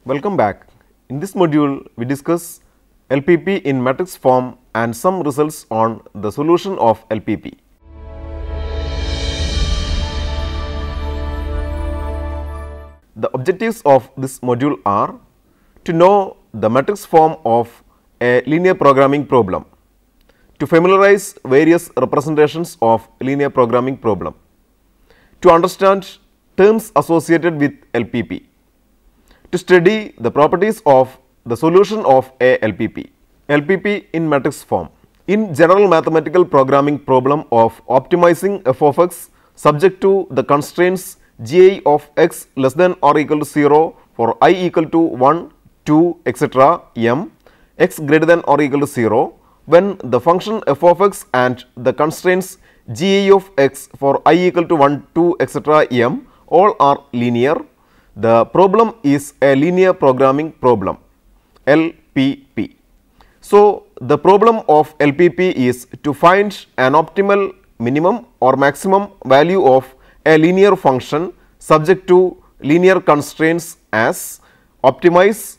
Welcome back. In this module, we discuss LPP in matrix form and some results on the solution of LPP. The objectives of this module are to know the matrix form of a linear programming problem, to familiarize various representations of linear programming problem, to understand terms associated with LPP, to study the properties of the solution of a LPP. LPP in matrix form. In general mathematical programming problem of optimizing f of x subject to the constraints gi of x less than or equal to 0 for I equal to 1, 2, etc. m, x greater than or equal to 0, when the function f of x and the constraints gi of x for I equal to 1, 2, etc. m all are linear, the problem is a linear programming problem, LPP. So, the problem of LPP is to find an optimal minimum or maximum value of a linear function subject to linear constraints as optimize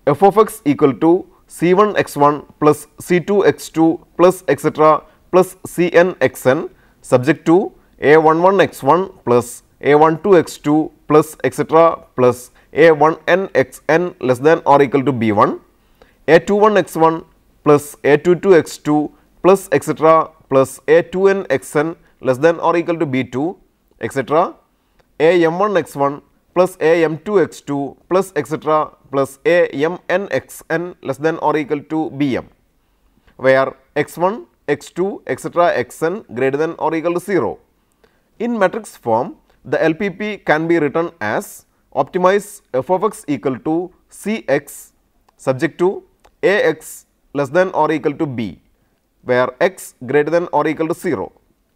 f of x equal to c1 x1 plus c2 x2 plus etc. plus cn xn subject to a11 x1 plus a12 x2 plus etc. plus a1n xn less than or equal to b1, a21 x1 plus a22 x2 plus etc. plus a2n xn less than or equal to b2, etc. am1 x1 plus am2 x2 plus etc. plus amn xn less than or equal to bm, where x1, x2, etc. xn greater than or equal to 0. In matrix form, the LPP can be written as optimize f of x equal to cx subject to ax less than or equal to b, where x greater than or equal to 0,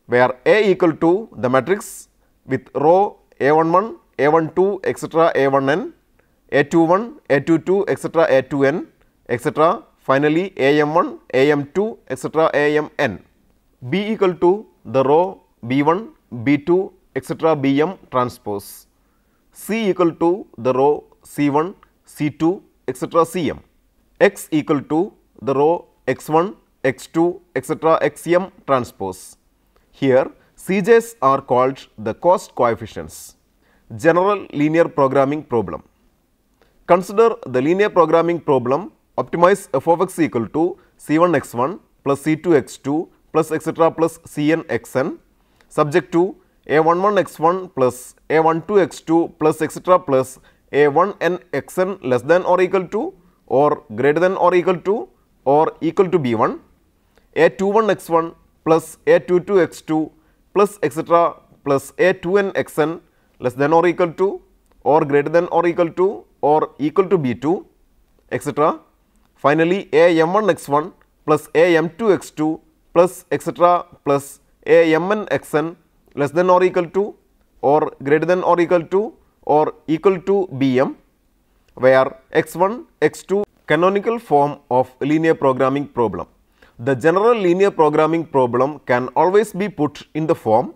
where A equal to the matrix with row a11, a12, etc. a1n, a21, a22, etc. a2n, etc. finally am1, am2, etc. amn. B equal to the row b1, b2, etc. bm transpose. C equal to the row c1, c2, etc. cm. X equal to the row x1, x2, etc. xm transpose. Here Cj's are called the cost coefficients. General linear programming problem. Consider the linear programming problem optimize f of x equal to c1 x1 plus c2 x2 plus etc. plus cn xn subject to a11 x1 plus a12 x2 plus etc. plus a1n xn less than or equal to or greater than or equal to b1, a21 x1 plus a22 x2 plus etc. plus a2n xn less than or equal to or greater than or equal to b2, etc. finally am1 x1 plus am2 x2 plus etc. plus amn xn less than or equal to or greater than or equal to bm, where x1, x2 canonical form of linear programming problem. The general linear programming problem can always be put in the form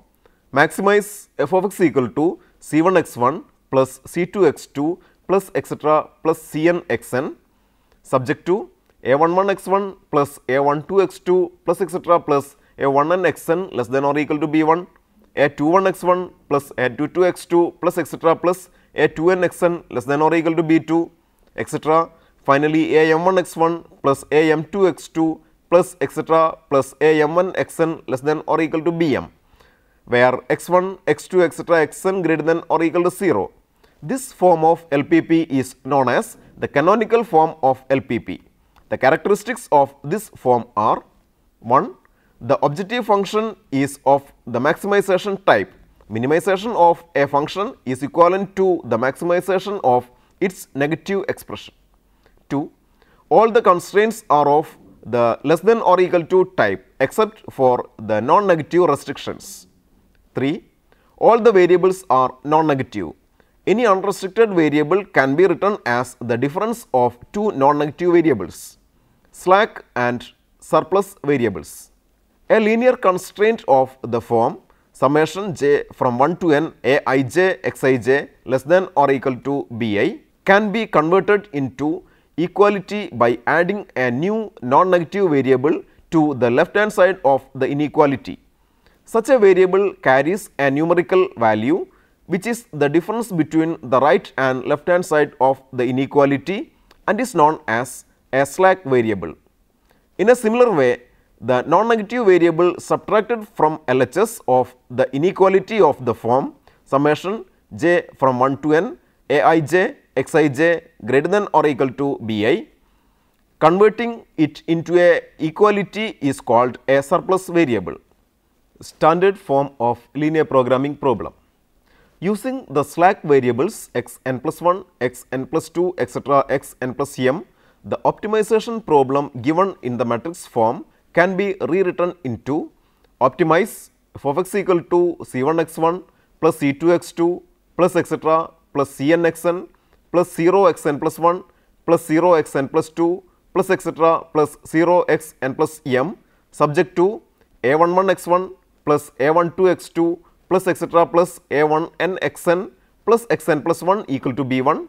maximize f of x equal to c1 x1 plus c2 x2 plus etc. plus cn xn subject to a11 x1 plus a12 x2 plus etc. plus a1n xn less than or equal to b1, a21 x1 plus a22 x2 plus etc. plus a2n xn less than or equal to b2, etc. finally am1 x1 plus am2 x2 plus etc. plus amn xn less than or equal to bm, where x1, x2, etc. xn greater than or equal to 0. This form of LPP is known as the canonical form of LPP. The characteristics of this form are: 1. The objective function is of the maximization type. Minimization of a function is equivalent to the maximization of its negative expression. 2. All the constraints are of the less than or equal to type except for the non-negative restrictions. 3. All the variables are non-negative. Any unrestricted variable can be written as the difference of two non-negative variables, slack and surplus variables. A linear constraint of the form summation j from 1 to n a I j x I j less than or equal to b I can be converted into equality by adding a new non-negative variable to the left hand side of the inequality. Such a variable carries a numerical value which is the difference between the right and left hand side of the inequality and is known as a slack variable. In a similar way, the non-negative variable subtracted from LHS of the inequality of the form summation j from 1 to n aij xij greater than or equal to bi, converting it into a equality is called a surplus variable. Standard form of linear programming problem. Using the slack variables x n plus 1, x n plus 2, etc., x n plus m, the optimization problem given in the matrix form can be rewritten into optimize f of x equal to c1 x1 plus c2 x2 plus etc. plus cn xn plus 0 xn plus 1 plus 0 xn plus 2 plus etc. plus 0 xn plus m subject to a11 x1 plus a12 x2 plus etc. plus a1n xn plus xn plus 1 equal to b1,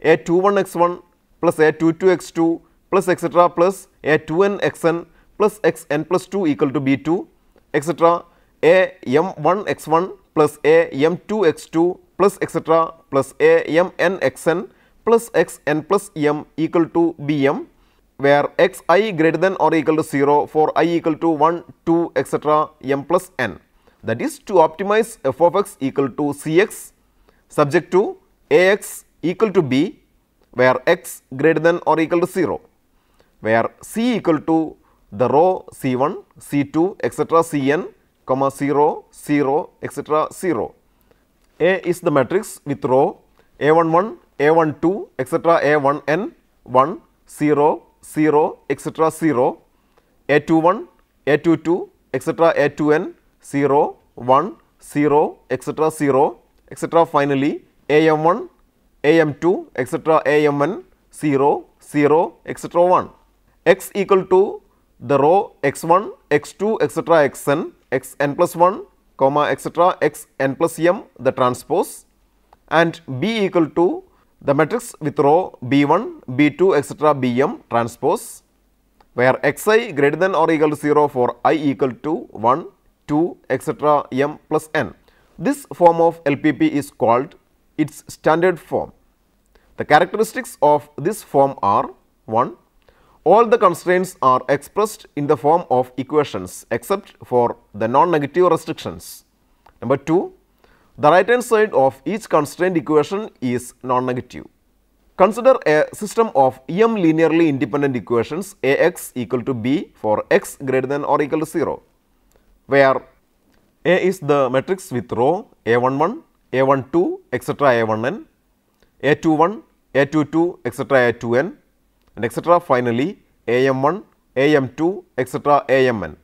a21 x1 plus a22 x2 plus etc. plus a2n xn plus xn plus 2 equal to b2, etc. am1 x1 plus am2 x2 plus etc. plus amn xn plus xn plus m equal to bm, where xi greater than or equal to 0 for I equal to 1, 2, etc. m plus n. That is to optimize f of x equal to cx subject to ax equal to b, where x greater than or equal to 0, where c equal to the row c1, c2, etc. cn, comma 0, 0, etc. 0. A is the matrix with row a11, a12, etc. a1n, 1, 0, 0, etc. 0, a21, a22, etc. a2n, 0, 1, 0, etc. 0, etc. finally am1, am2, etc. amn, 0, 0, etc. 1. X equal to the row x1, x2, etc. xn, xn plus 1, comma etc. xn plus m the transpose, and b equal to the matrix with row b1, b2, etc. bm transpose, where xi greater than or equal to 0 for I equal to 1, 2, etc. m plus n. This form of LPP is called its standard form. The characteristics of this form are: 1. All the constraints are expressed in the form of equations except for the non-negative restrictions. Number 2. The right hand side of each constraint equation is non-negative. Consider a system of m linearly independent equations Ax equal to b for x greater than or equal to 0, where A is the matrix with row a11, a12, etc. a1n, a21, a22, etc. a2n, and etc. finally am1, am2, etc. amn,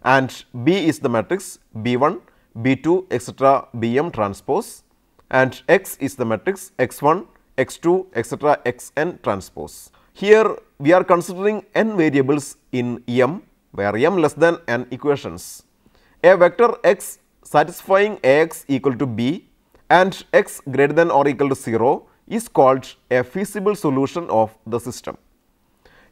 and B is the matrix b1, b2, etc. bm transpose, and x is the matrix x1, x2, etc. xn transpose. Here we are considering n variables in m, where m less than n equations. A vector x satisfying Ax equal to b and x greater than or equal to 0 is called a feasible solution of the system.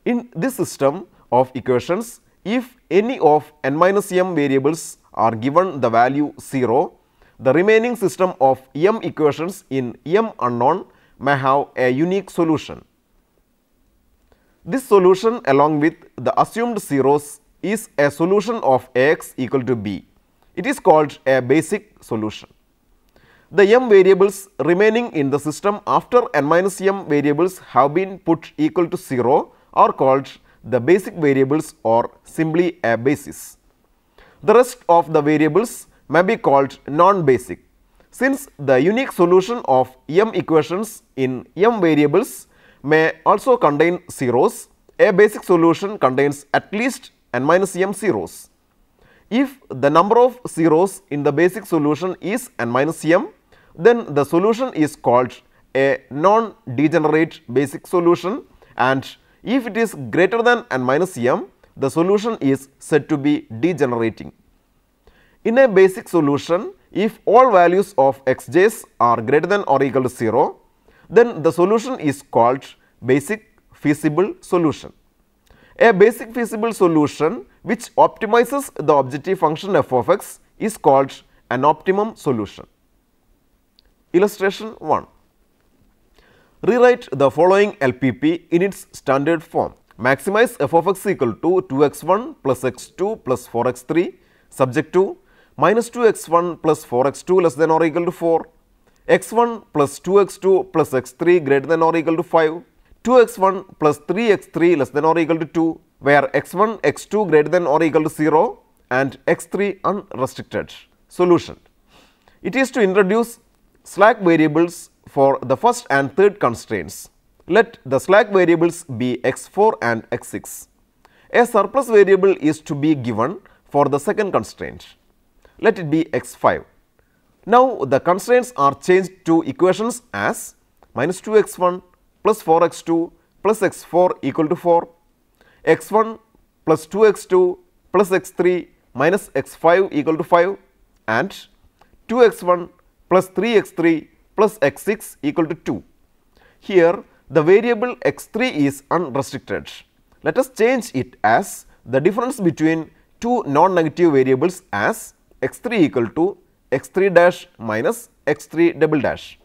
In this system of equations, if any of n minus m variables are given the value 0, the remaining system of m equations in m unknown may have a unique solution. This solution along with the assumed zeros is a solution of Ax equal to b. It is called a basic solution. The m variables remaining in the system after n minus m variables have been put equal to 0 are called the basic variables or simply a basis. The rest of the variables may be called non-basic. Since the unique solution of m equations in m variables may also contain zeros, a basic solution contains at least n minus m zeros. If the number of zeros in the basic solution is n minus m, then the solution is called a non-degenerate basic solution, and if it is greater than n minus m, the solution is said to be degenerating. In a basic solution, if all values of xj's are greater than or equal to 0, then the solution is called basic feasible solution. A basic feasible solution which optimizes the objective function f of x is called an optimum solution. Illustration 1. Rewrite the following LPP in its standard form. Maximize f of x equal to 2x1 plus x2 plus 4x3 subject to minus 2x1 plus 4x2 less than or equal to 4, x1 plus 2x2 plus x3 greater than or equal to 5, 2x1 plus 3x3 less than or equal to 2, where x1, x2 greater than or equal to 0 and x3 unrestricted. Solution. It is to introduce slack variables for the first and third constraints. Let the slack variables be x4 and x6. A surplus variable is to be given for the second constraint. Let it be x5. Now, the constraints are changed to equations as minus 2x1 plus 4x2 plus x4 equal to 4, x1 plus 2x2 plus x3 minus x5 equal to 5 and 2x1 plus 3x3 plus x6 equal to 2. Here the variable x3 is unrestricted. Let us change it as the difference between two non-negative variables as x3 equal to x3 dash minus x3 double dash.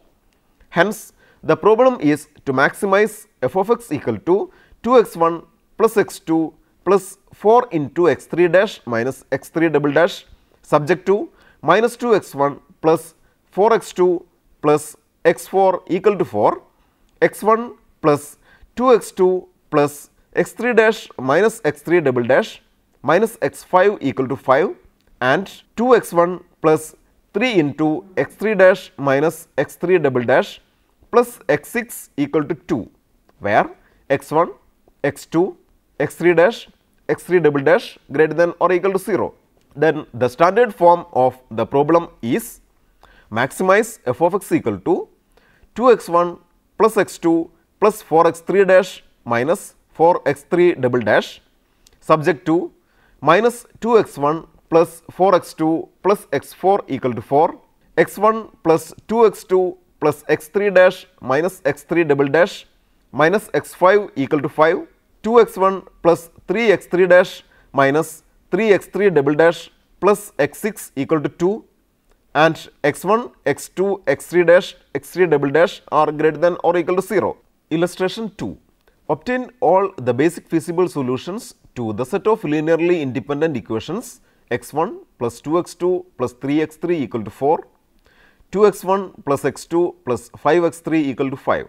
Hence, the problem is to maximize f of x equal to 2x1 plus x2 plus 4 into x3 dash minus x3 double dash subject to minus 2x1 plus 4x2 plus x4 equal to 4, x1 plus 2x2 plus x3 dash minus x3 double dash minus x5 equal to 5 and 2x1 plus 3 into x3 dash minus x3 double dash plus x6 equal to 2, where x1, x2, x3 dash, x3 double dash greater than or equal to 0. Then the standard form of the problem is maximize f of x equal to 2x1 plus x2 plus 4x3 dash minus 4x3 double dash subject to minus 2x1 plus 4x2 plus x4 equal to 4, x1 plus 2x2 plus x3 dash minus x3 double dash minus x5 equal to 5, 2x1 plus 3x3 dash minus 3x3 double dash plus x6 equal to 2 and x1, x2, x3 dash, x3 double dash are greater than or equal to 0. Illustration 2. Obtain all the basic feasible solutions to the set of linearly independent equations x1 plus 2x2 plus 3x3 equal to 4, 2x1 plus x2 plus 5x3 equal to 5.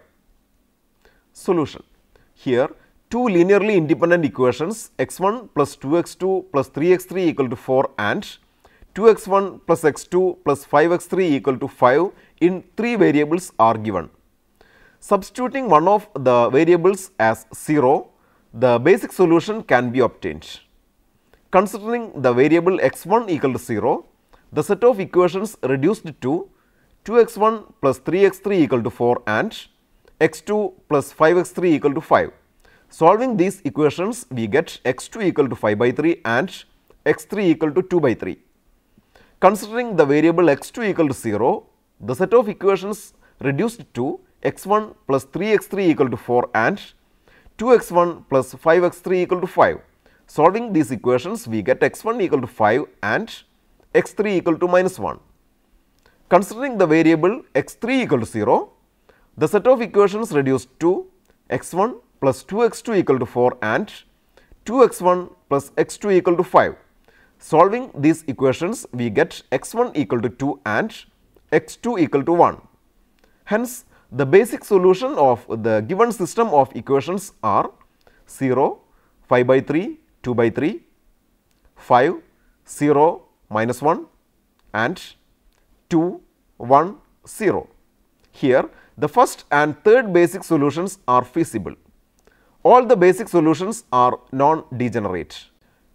Solution. Here two linearly independent equations x1 plus 2x2 plus 3x3 equal to 4 and 2x1 plus x2 plus 5x3 equal to 5 in three variables are given. Substituting one of the variables as 0, the basic solution can be obtained. Considering the variable x1 equal to 0, the set of equations reduced to 2x1 plus 3x3 equal to 4 and x2 plus 5x3 equal to 5. Solving these equations, we get x2 equal to 5 by 3 and x3 equal to 2 by 3. Considering the variable x2 equal to 0, the set of equations reduced to x1 plus 3x3 equal to 4 and 2x1 plus 5x3 equal to 5. Solving these equations, we get x1 equal to 5 and x3 equal to minus 1. Considering the variable x3 equal to 0, the set of equations reduced to x1 plus 2x2 equal to 4 and 2x1 plus x2 equal to 5. Solving these equations, we get x1 equal to 2 and x2 equal to 1. Hence, the basic solution of the given system of equations are 0, 5 by 3, 2 by 3, 5, 0, minus 1 and 2, 1, 0. Here, the first and third basic solutions are feasible. All the basic solutions are non-degenerate.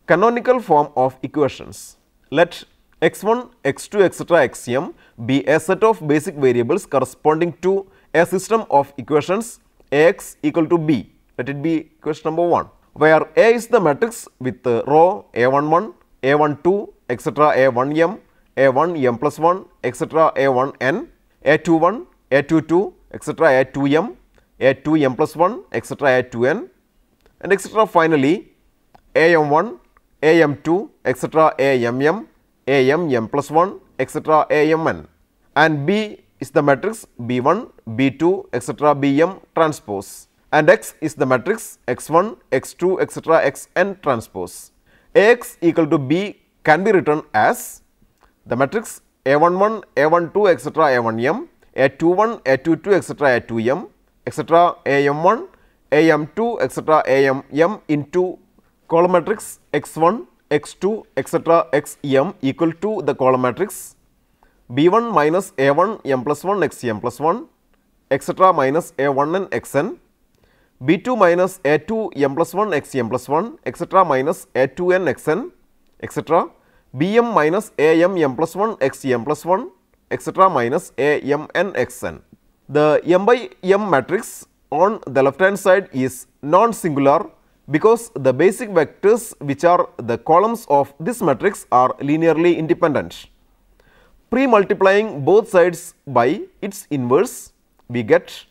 Canonical form of equations. Let x1, x2, etc. xm be a set of basic variables corresponding to a system of equations Ax equal to b. Let it be equation number 1, where A is the matrix with row A11, A12, etc. A1m, A1m plus 1, etc. A1n, A21, A22, etc. a 2m, a 2m plus 1, etc. a 2n, and etc. finally am1, am2, etc. amm, am plus 1, etc. amn, and B is the matrix B1, B2, etc. Bm transpose, and X is the matrix x1, x2, etc. xn transpose. Ax equal to B can be written as the matrix a11, a12, etc. a1m, a21, a22, etc. a2m, etc. am1, am2, etc. am into column matrix x1, x2, etc. xm equal to the column matrix b1 minus a1 m plus 1 x m plus 1, etc. minus a1 n xn, b2 minus a2 m plus 1 x m plus 1, etc. minus a2 n xn, etc. bm minus am m plus 1 x m plus 1, etc. minus am n xn. The m by m matrix on the left hand side is non-singular because the basic vectors which are the columns of this matrix are linearly independent. Pre-multiplying both sides by its inverse, we get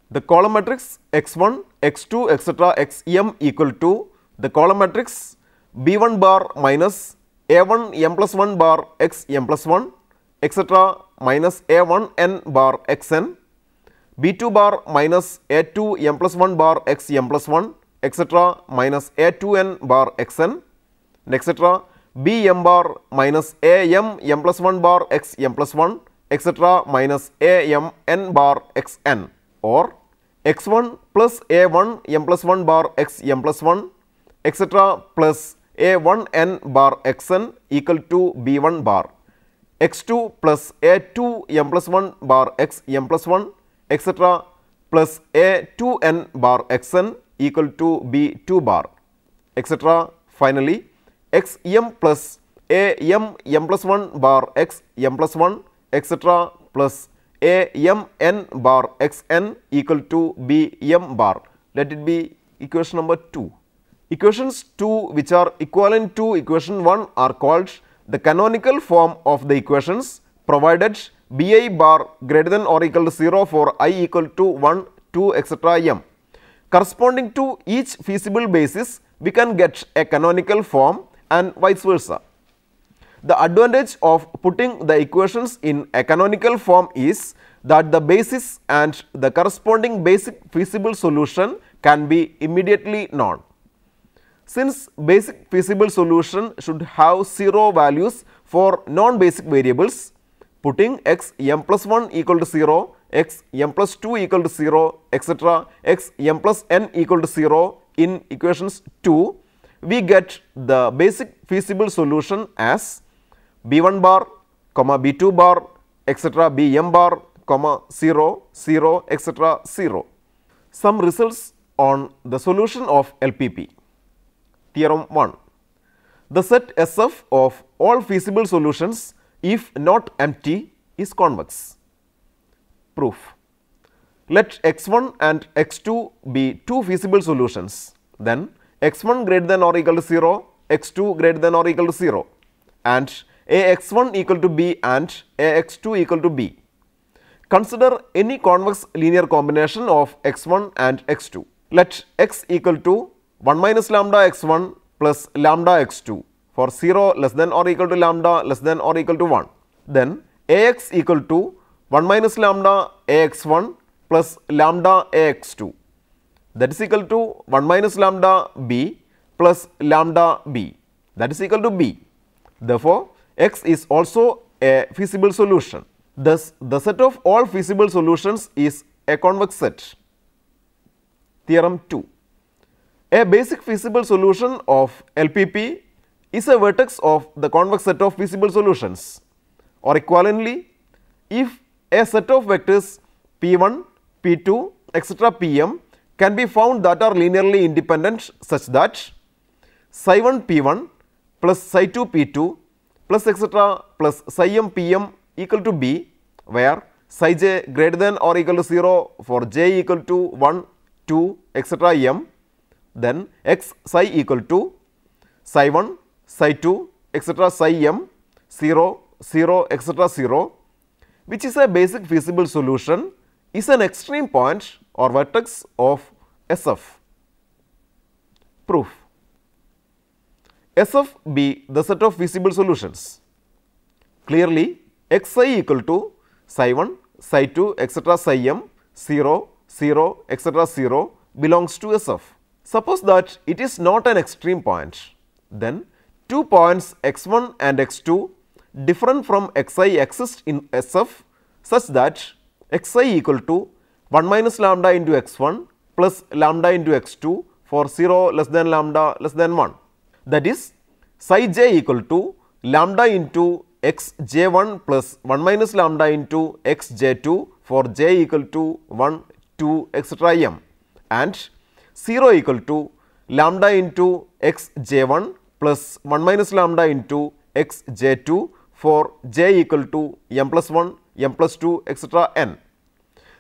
the column matrix x1, x2, etc. xm equal to the column matrix b1 bar minus a1 m plus 1 bar x m plus 1, etc. minus a1 n bar xn, b2 bar minus a2 m plus 1 bar x m plus 1, etc. minus a2n bar xn, etc. bm bar minus am m plus 1 bar x m plus 1, etc. minus am n bar xn, or x1 plus a1 m plus 1 bar x m plus 1, etc. plus a1 n bar xn equal to b1 bar, x2 plus a2 m plus 1 bar x m plus 1, etc. plus a2 n bar xn equal to b2 bar, etc. finally xm plus am m plus 1 bar x m plus 1, etc. plus am n bar xn equal to bm bar. Let it be equation number 2. Equations 2 which are equivalent to equation 1 are called the canonical form of the equations provided bi bar greater than or equal to 0 for I equal to 1, 2, etc. m. Corresponding to each feasible basis, we can get a canonical form and vice versa. The advantage of putting the equations in a canonical form is that the basis and the corresponding basic feasible solution can be immediately known. Since basic feasible solution should have 0 values for non-basic variables, putting x m plus 1 equal to 0, x m plus 2 equal to 0, etc. x m plus n equal to 0 in equations 2, we get the basic feasible solution as b1 bar, b2 bar, etc. bm bar, 0, 0, etc. 0. Some results on the solution of LPP. Theorem 1. The set SF of all feasible solutions, if not empty, is convex. Proof. Let x1 and x2 be two feasible solutions, then x1 greater than or equal to 0, x2 greater than or equal to 0, and ax1 equal to b and ax2 equal to b. Consider any convex linear combination of x1 and x2. Let x equal to 1 minus lambda x1 plus lambda x2 for 0 less than or equal to lambda less than or equal to 1. Then ax equal to 1 minus lambda ax1 plus lambda ax2, that is equal to 1 minus lambda b plus lambda b, that is equal to b. Therefore, x is also a feasible solution. Thus, the set of all feasible solutions is a convex set. Theorem 2. A basic feasible solution of LPP is a vertex of the convex set of feasible solutions, or equivalently, if a set of vectors p1, p2, etc. pm can be found that are linearly independent such that psi 1 p1 plus psi 2 p2 plus etc. plus psi m pm equal to b, where psi j greater than or equal to 0 for j equal to 1, 2, etc. m, then x psi equal to psi 1, psi 2, etc. psi m 0, 0, etc. 0, which is a basic feasible solution is an extreme point or vertex of SF. Proof. SF be the set of feasible solutions. Clearly, xi equal to psi 1, psi 2, etc. psi m 0, 0, etc. 0 belongs to SF. Suppose that it is not an extreme point, then two points x1 and x2 different from xi exist in SF such that xi equal to 1 minus lambda into x1 plus lambda into x2 for 0 less than lambda less than 1. That is, psi j equal to lambda into xj1 plus 1 minus lambda into xj2 for j equal to 1, 2, etc. m, and 0 equal to lambda into xj1 plus 1 minus lambda into xj2 for j equal to m plus 1, m plus 2, etc. n.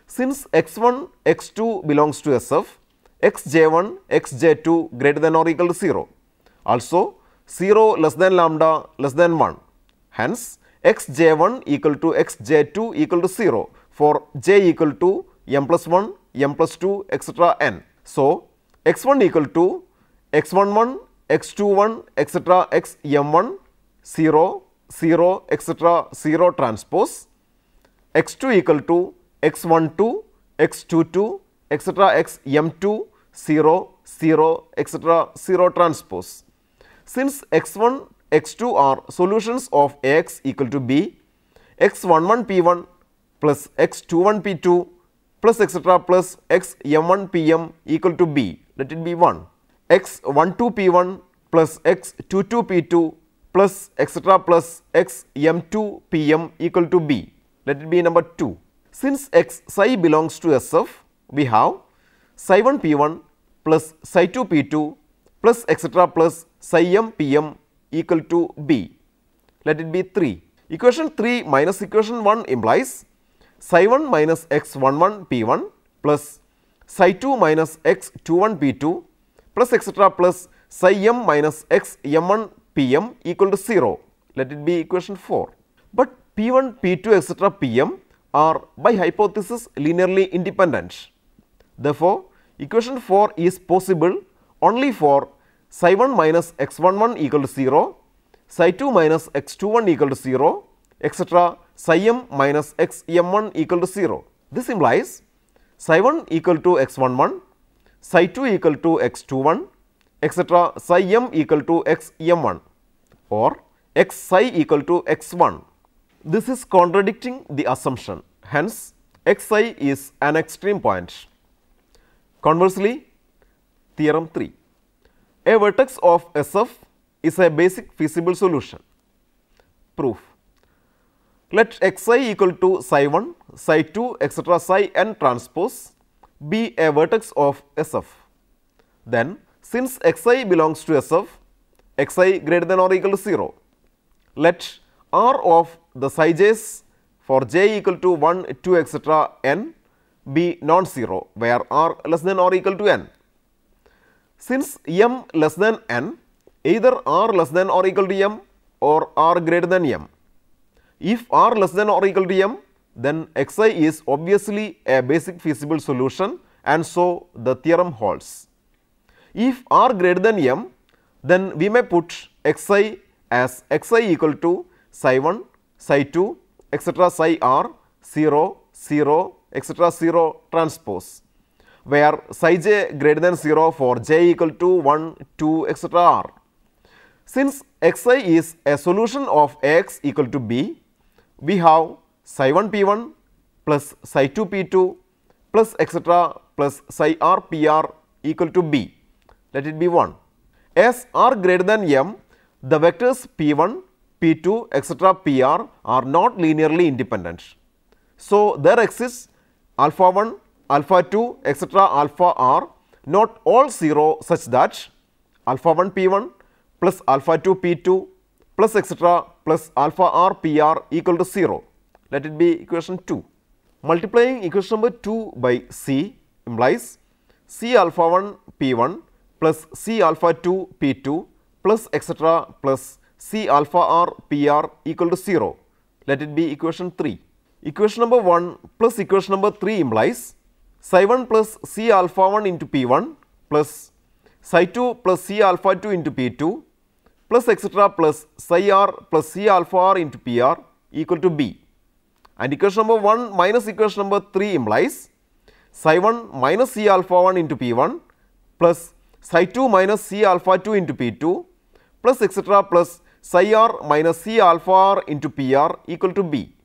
Since x1, x2 belongs to SF, xj1, xj2 greater than or equal to 0. Also 0 less than lambda less than 1. Hence, xj1 equal to xj2 equal to 0 for j equal to m plus 1, m plus 2, etc. n. So, x1 equal to x11, x21, etc. xm1 0, 0, etc. 0 transpose, x2 equal to x12, x22, etc. xm2 0, 0, etc. 0 transpose. Since x1, x2 are solutions of Ax equal to b, x11 p1 plus x21 p2 plus etc. plus xm1 pm equal to b, let it be 1, x12 p1 plus x22 p2 plus etc. plus xm2 pm equal to b, let it be number 2. Since x psi belongs to SF, we have psi 1 p1 plus psi 2 p2 plus etc. plus psi m pm equal to b, let it be 3. Equation 3 minus equation 1 implies psi 1 minus x11 p1 plus psi 2 minus x21 p2 plus etc. plus psi m minus xm1 pm equal to 0, let it be equation 4. But p1, p2, etc. pm are by hypothesis linearly independent. Therefore, equation 4 is possible only for psi 1 minus x11 equal to 0, psi 2 minus x21 equal to 0, etc. psi m minus xm1 equal to 0. This implies psi 1 equal to x11, psi 2 equal to x21, etc. psi m equal to xm1 or x psi equal to x1. This is contradicting the assumption. Hence, x psi is an extreme point. Conversely, theorem 3. A vertex of SF is a basic feasible solution. Proof. Let xi equal to psi 1, psi 2, etc. psi n transpose be a vertex of SF. Then, since xi belongs to SF, xi greater than or equal to 0, let R of the psi j's for j equal to 1, 2, etc. n be non-zero, where r less than or equal to n. Since m less than n, either r less than or equal to m or r greater than m. If r less than or equal to m, then xi is obviously a basic feasible solution, and so the theorem holds. If r greater than m, then we may put xi as xi equal to psi 1, psi 2, etc. psi r 0, 0, etc. 0 transpose, where psi j greater than 0 for j equal to 1, 2, etc. r. Since xi is a solution of Ax equal to b, we have psi 1 p1 plus psi 2 p2 plus etc. plus psi r pr equal to b, let it be 1. As r greater than m, the vectors p1, p2, etc. pr are not linearly independent. So, there exists alpha 1, alpha 2, etc. alpha r not all 0 such that alpha 1 p1 plus alpha 2 p2 plus etc. plus alpha r pr equal to 0. Let it be equation 2. Multiplying equation number 2 by c implies c alpha 1 p1 plus c alpha 2 p2 plus etc. plus c alpha r pr equal to 0. Let it be equation 3. Equation number 1 plus equation number 3 implies psi 1 plus C alpha 1 into P1 plus psi 2 plus C alpha 2 into P2 plus etc. plus psi r plus C alpha r into PR equal to B. And equation number 1 minus equation number 3 implies psi 1 minus C alpha 1 into P1 plus psi 2 minus C alpha 2 into P2 plus etc. plus psi r minus C alpha r into PR equal to B.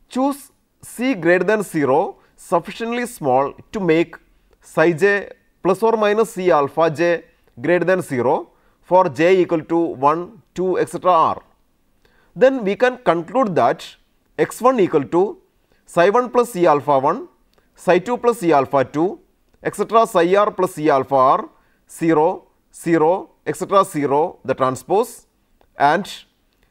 Choose C greater than 0 sufficiently small to make psi j plus or minus C alpha j greater than 0 for j equal to 1, 2, etc. r. Then we can conclude that x1 equal to psi 1 plus C alpha 1, psi 2 plus C alpha 2, etc. psi r plus C alpha r 0, 0, etc. 0 the transpose, and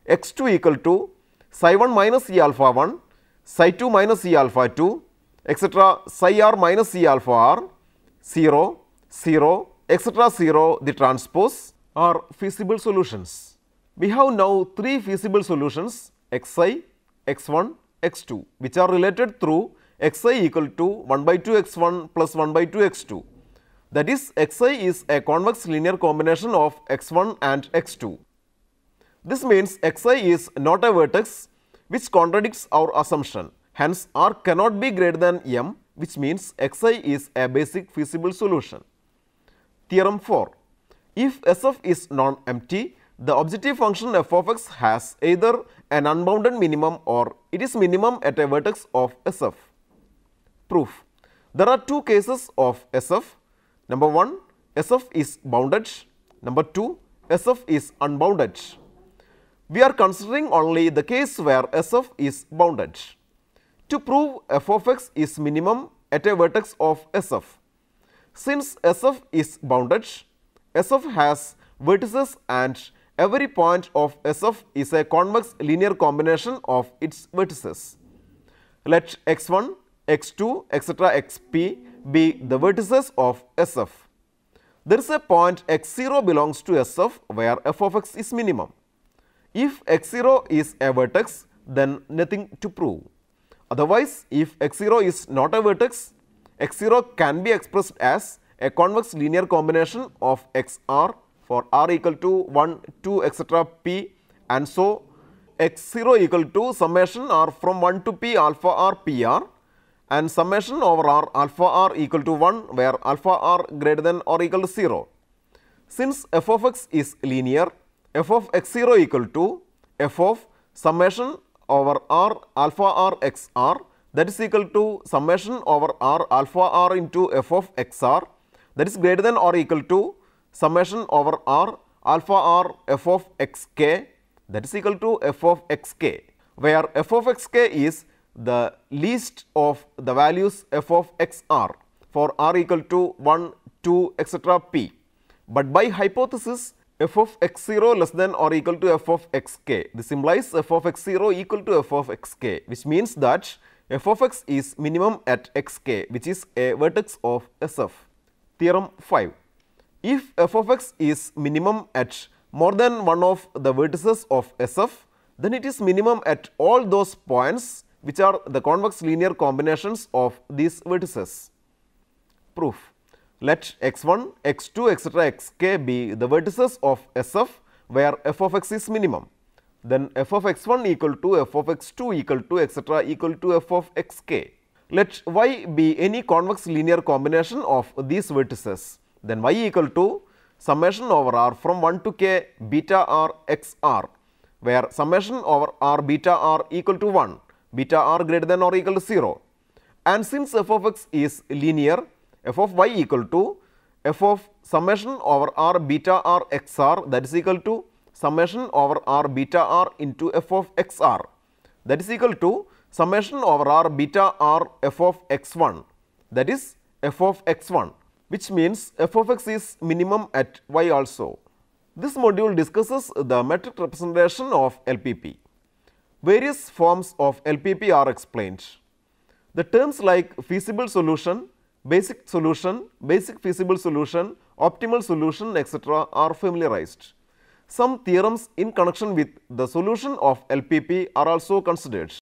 x2 equal to psi 1 minus C alpha 1, psi 2 minus C alpha 2, etc. psi r minus C alpha r 0, 0, etc. 0 the transpose are feasible solutions. We have now three feasible solutions xi, x1, x2 which are related through xi equal to 1 by 2 x1 plus 1 by 2 x2. That is, xi is a convex linear combination of x1 and x2. This means xi is not a vertex which contradicts our assumption. Hence, r cannot be greater than m, which means xi is a basic feasible solution. Theorem 4. If Sf is non-empty, the objective function f of x has either an unbounded minimum or it is minimum at a vertex of Sf. Proof. There are two cases of Sf. Number 1, Sf is bounded. Number 2, Sf is unbounded. We are considering only the case where Sf is bounded. To prove f of x is minimum at a vertex of Sf. Since Sf is bounded, Sf has vertices and every point of Sf is a convex linear combination of its vertices. Let x1, x2, etc. xp be the vertices of Sf. There is a point x0 belongs to Sf where f of x is minimum. If x0 is a vertex, then nothing to prove. Otherwise, if x0 is not a vertex, x0 can be expressed as a convex linear combination of xr for r equal to 1, 2, etc. p, and so x0 equal to summation r from 1 to p alpha r pr and summation over r alpha r equal to 1 where alpha r greater than or equal to 0. Since f of x is linear, f of x0 equal to f of summation over r alpha r xr, that is equal to summation over r alpha r into f of xr, that is greater than or equal to summation over r alpha r f of xk, that is equal to f of xk, where f of xk is the least of the values f of xr for r equal to 1, 2, etc. p. But by hypothesis, f of x0 less than or equal to f of xk. This implies f of x0 equal to f of xk, which means that f of x is minimum at xk, which is a vertex of Sf. Theorem 5. If f of x is minimum at more than one of the vertices of Sf, then it is minimum at all those points which are the convex linear combinations of these vertices. Proof. Let x1, x2, etc. xk be the vertices of Sf where f of x is minimum. Then f of x1 equal to f of x2 equal to etc. equal to f of xk. Let y be any convex linear combination of these vertices. Then y equal to summation over r from 1 to k beta r xr, where summation over r beta r equal to 1, beta r greater than or equal to 0. And since f of x is linear, f of y equal to f of summation over r beta r xr, that is equal to summation over r beta r into f of xr, that is equal to summation over r beta r f of x1, that is f of x1, which means f of x is minimum at y also. This module discusses the metric representation of LPP. Various forms of LPP are explained. The terms like feasible solution, basic solution, basic feasible solution, optimal solution, etc. are familiarized. Some theorems in connection with the solution of LPP are also considered.